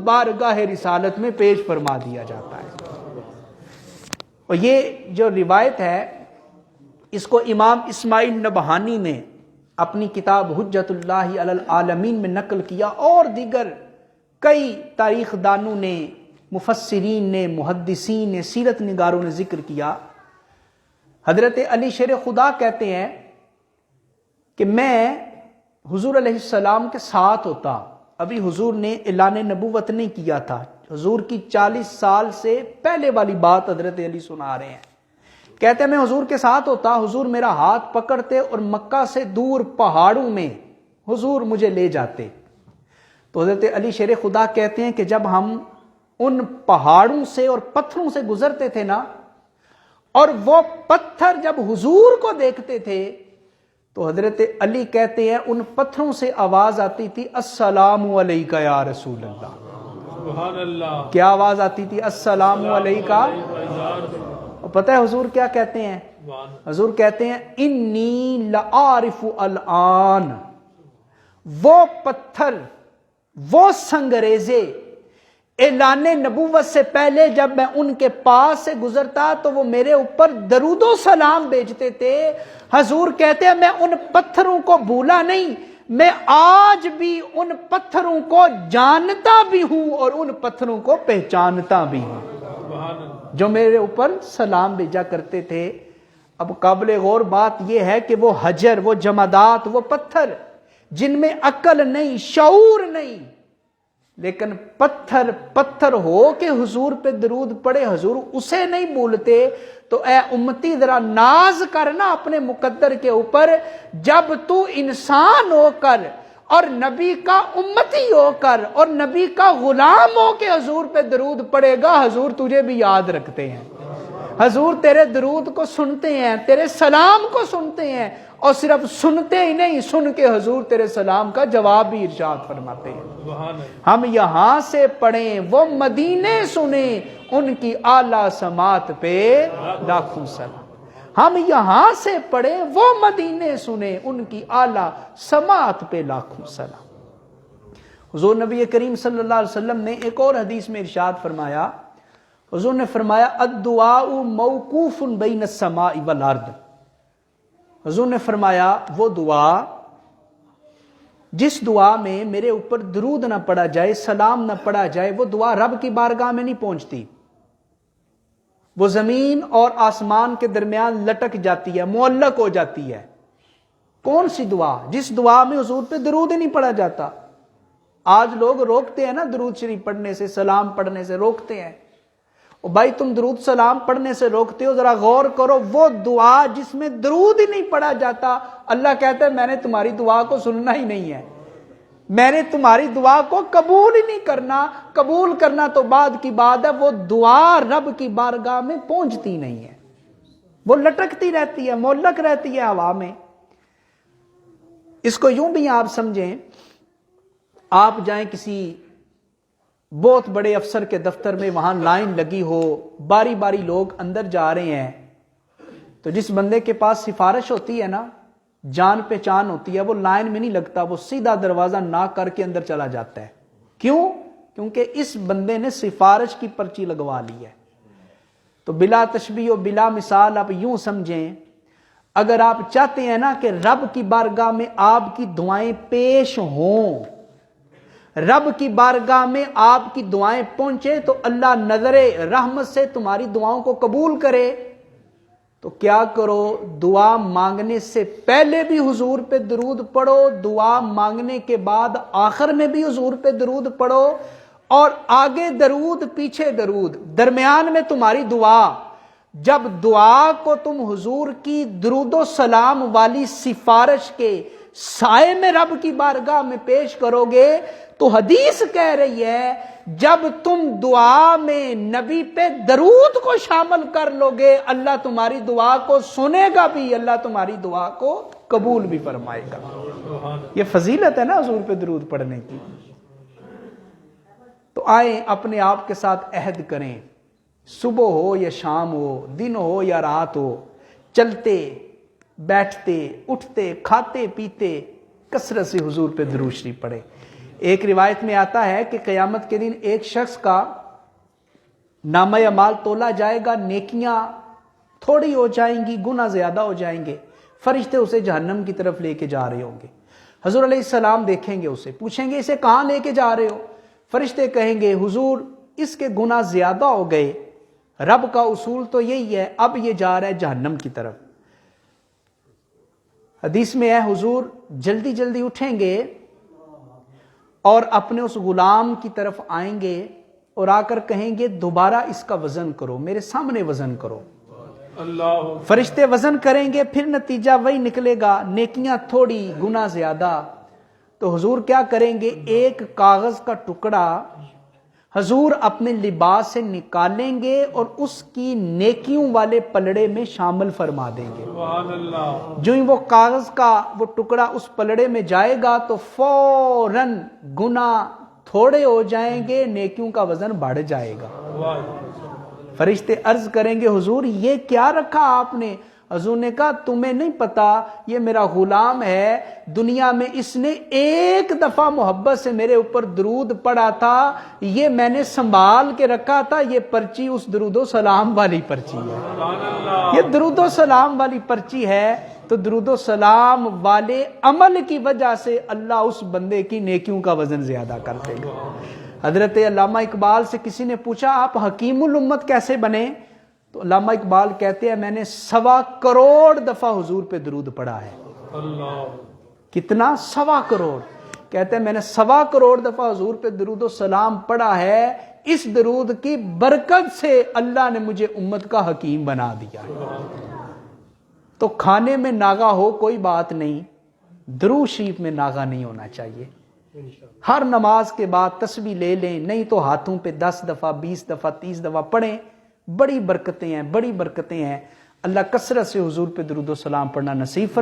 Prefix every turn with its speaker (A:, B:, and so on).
A: بارگاہ رسالت میں پیش فرما دیا جاتا ہے۔ اور یہ جو روایت ہے اس کو امام اسماعیل نبہانی نے اپنی کتاب حجت اللہ علی العالمین میں نقل کیا، اور دیگر کئی تاریخ دانوں نے، مفسرین نے، محدثین نے، سیرت نگاروں نے ذکر کیا۔ حضرت علی شیر خدا کہتے ہیں کہ میں حضور علیہ السلام کے ساتھ ہوتا، ابھی حضور نے اعلان نبوت نہیں کیا تھا، حضور کی 40 سال سے پہلے والی بات حضرت علی سنا رہے ہیں۔ کہتے ہیں میں حضور کے ساتھ ہوتا، حضور میرا ہاتھ پکڑتے اور مکہ سے دور پہاڑوں میں حضور مجھے لے جاتے۔ تو حضرت علی شیر خدا کہتے ہیں کہ جب ہم ان پہاڑوں سے اور پتھروں سے گزرتے تھے نا، اور وہ پتھر جب حضور کو دیکھتے تھے تو حضرت علی کہتے ہیں ان پتھروں سے آواز آتی تھی السلام علیکہ یا رسول اللہ۔
B: سبحان اللہ۔
A: کیا آواز آتی تھی؟ السلام علیکہ۔ اور پتہ ہے حضور کیا کہتے ہیں؟ حضور کہتے ہیں انی لعارف الآن، وہ پتھر، وہ سنگریزے اعلان نبوت سے پہلے جب میں ان کے پاس سے گزرتا تو وہ میرے اوپر درود و سلام بھیجتے تھے۔ حضور کہتے ہیں میں ان پتھروں کو بھولا نہیں، میں آج بھی ان پتھروں کو جانتا بھی ہوں اور ان پتھروں کو پہچانتا بھی ہوں جو میرے اوپر سلام بھیجا کرتے تھے۔ اب قابل غور بات یہ ہے کہ وہ حجر، وہ جمادات، وہ پتھر جن میں عقل نہیں، شعور نہیں، لیکن پتھر ہو کہ حضور پہ درود پڑے، حضور اسے نہیں بھولتے۔ تو اے امتی ذرا ناز کرنا اپنے مقدر کے اوپر، جب تو انسان ہو کر اور نبی کا امتی ہو کر اور نبی کا غلام ہو کے حضور پہ درود پڑے گا، حضور تجھے بھی یاد رکھتے ہیں، حضور تیرے درود کو سنتے ہیں، تیرے سلام کو سنتے ہیں، اور صرف سنتے ہی نہیں، سن کے حضور تیرے سلام کا جواب بھی ارشاد فرماتے ہیں۔ ہم یہاں سے پڑھیں وہ مدینے سنیں، ان کی اعلیٰ سماعت پہ لاکھوں سلام۔ ہم یہاں سے پڑھیں وہ مدینے سنیں، ان کی اعلیٰ سماعت پہ لاکھوں سلام۔ حضور نبی کریم صلی اللہ علیہ وسلم نے ایک اور حدیث میں ارشاد فرمایا، حضور نے فرمایا الدعاء موقوف بین السماء والارض۔ حضور نے فرمایا وہ دعا جس دعا میں میرے اوپر درود نہ پڑا جائے، سلام نہ پڑا جائے، وہ دعا رب کی بارگاہ میں نہیں پہنچتی، وہ زمین اور آسمان کے درمیان لٹک جاتی ہے، معلق ہو جاتی ہے۔ کون سی دعا؟ جس دعا میں حضور پہ درود ہی نہیں پڑا جاتا۔ آج لوگ روکتے ہیں نا درود شریف پڑھنے سے، سلام پڑھنے سے روکتے ہیں۔ اور بھائی تم درود سلام پڑھنے سے روکتے ہو، ذرا غور کرو، وہ دعا جس میں درود ہی نہیں پڑھا جاتا، اللہ کہتا ہے میں نے تمہاری دعا کو سننا ہی نہیں ہے، میں نے تمہاری دعا کو قبول ہی نہیں کرنا۔ قبول کرنا تو بعد کی بات ہے، وہ دعا رب کی بارگاہ میں پہنچتی نہیں ہے، وہ لٹکتی رہتی ہے، معلق رہتی ہے ہوا میں۔ اس کو یوں بھی آپ سمجھیں، آپ جائیں کسی بہت بڑے افسر کے دفتر میں، وہاں لائن لگی ہو، باری باری لوگ اندر جا رہے ہیں، تو جس بندے کے پاس سفارش ہوتی ہے نا، جان پہچان ہوتی ہے، وہ لائن میں نہیں لگتا، وہ سیدھا دروازہ ناک کر کے اندر چلا جاتا ہے۔ کیوں؟ کیونکہ اس بندے نے سفارش کی پرچی لگوا لی ہے۔ تو بلا تشبیہ و بلا مثال آپ یوں سمجھیں، اگر آپ چاہتے ہیں نا کہ رب کی بارگاہ میں آپ کی دعائیں پیش ہوں، رب کی بارگاہ میں آپ کی دعائیں پہنچے، تو اللہ نظر رحمت سے تمہاری دعاؤں کو قبول کرے، تو کیا کرو؟ دعا مانگنے سے پہلے بھی حضور پہ درود پڑھو، دعا مانگنے کے بعد آخر میں بھی حضور پہ درود پڑھو، اور آگے درود پیچھے درود، درمیان میں تمہاری دعا۔ جب دعا کو تم حضور کی درود و سلام والی سفارش کے سائے میں رب کی بارگاہ میں پیش کرو گے، تو حدیث کہہ رہی ہے جب تم دعا میں نبی پہ درود کو شامل کر لو گے، اللہ تمہاری دعا کو سنے گا بھی، اللہ تمہاری دعا کو قبول بھی فرمائے گا۔ یہ فضیلت ہے نا حضور پہ درود پڑھنے کی۔ تو آئیں اپنے آپ کے ساتھ عہد کریں، صبح ہو یا شام ہو، دن ہو یا رات ہو، چلتے بیٹھتے اٹھتے کھاتے پیتے کثرت سے حضور پہ درود شریف پڑھے۔ ایک روایت میں آتا ہے کہ قیامت کے دن ایک شخص کا نامہ اعمال تولا جائے گا، نیکیاں تھوڑی ہو جائیں گی، گناہ زیادہ ہو جائیں گے، فرشتے اسے جہنم کی طرف لے کے جا رہے ہوں گے۔ حضور علیہ السلام دیکھیں گے اسے، پوچھیں گے اسے کہاں لے کے جا رہے ہو؟ فرشتے کہیں گے حضور اس کے گناہ زیادہ ہو گئے، رب کا اصول تو یہی ہے، اب یہ جا رہا ہے جہنم کی طرف۔ حدیث میں ہے حضور جلدی جلدی اٹھیں گے اور اپنے اس غلام کی طرف آئیں گے اور آ کر کہیں گے دوبارہ اس کا وزن کرو، میرے سامنے وزن کرو۔
B: اللہ
A: فرشتے وزن کریں گے، پھر نتیجہ وہی نکلے گا، نیکیاں تھوڑی گناہ زیادہ۔ تو حضور کیا کریں گے، ایک کاغذ کا ٹکڑا حضور اپنے لباس سے نکالیں گے اور اس کی نیکیوں والے پلڑے میں شامل فرما دیں گے۔
B: سبحان اللہ
A: جو ہی وہ کاغذ کا وہ ٹکڑا اس پلڑے میں جائے گا تو فوراً گناہ تھوڑے ہو جائیں گے، نیکیوں کا وزن بڑھ جائے گا۔
B: واہ
A: فرشتے عرض کریں گے حضور یہ کیا رکھا آپ نے؟ حضور نے کہا تمہیں نہیں پتا، یہ میرا غلام ہے، دنیا میں اس نے ایک دفعہ محبت سے میرے اوپر درود پڑھا تھا، یہ میں نے سنبھال کے رکھا تھا، یہ پرچی اس درود و سلام والی پرچی ہے،
B: سبحان اللہ
A: یہ درود و سلام والی پرچی ہے۔ تو درود و سلام والے عمل کی وجہ سے اللہ اس بندے کی نیکیوں کا وزن زیادہ کر دے گا۔ حضرت علامہ اقبال سے کسی نے پوچھا آپ حکیم الامت کیسے بنے؟ تو علامہ اقبال کہتے ہیں میں نے 1.25 کروڑ دفعہ حضور پہ درود پڑھا ہے۔
B: اللہ
A: کتنا؟ 1.25 کروڑ۔ کہتے ہیں میں نے 1.25 کروڑ دفعہ حضور پہ درود و سلام پڑھا ہے، اس درود کی برکت سے اللہ نے مجھے امت کا حکیم بنا دیا ہے۔ تو کھانے میں ناغا ہو کوئی بات نہیں، درود شریف میں ناغا نہیں ہونا چاہیے۔ ہر نماز کے بعد تسبیح لے لیں، نہیں تو ہاتھوں پہ 10 دفعہ 20 دفعہ 30 دفعہ پڑھیں، بڑی برکتیں ہیں، بڑی برکتیں ہیں۔ اللہ کثرت سے حضور پہ درود و سلام پڑھنا نصیب فرمائے۔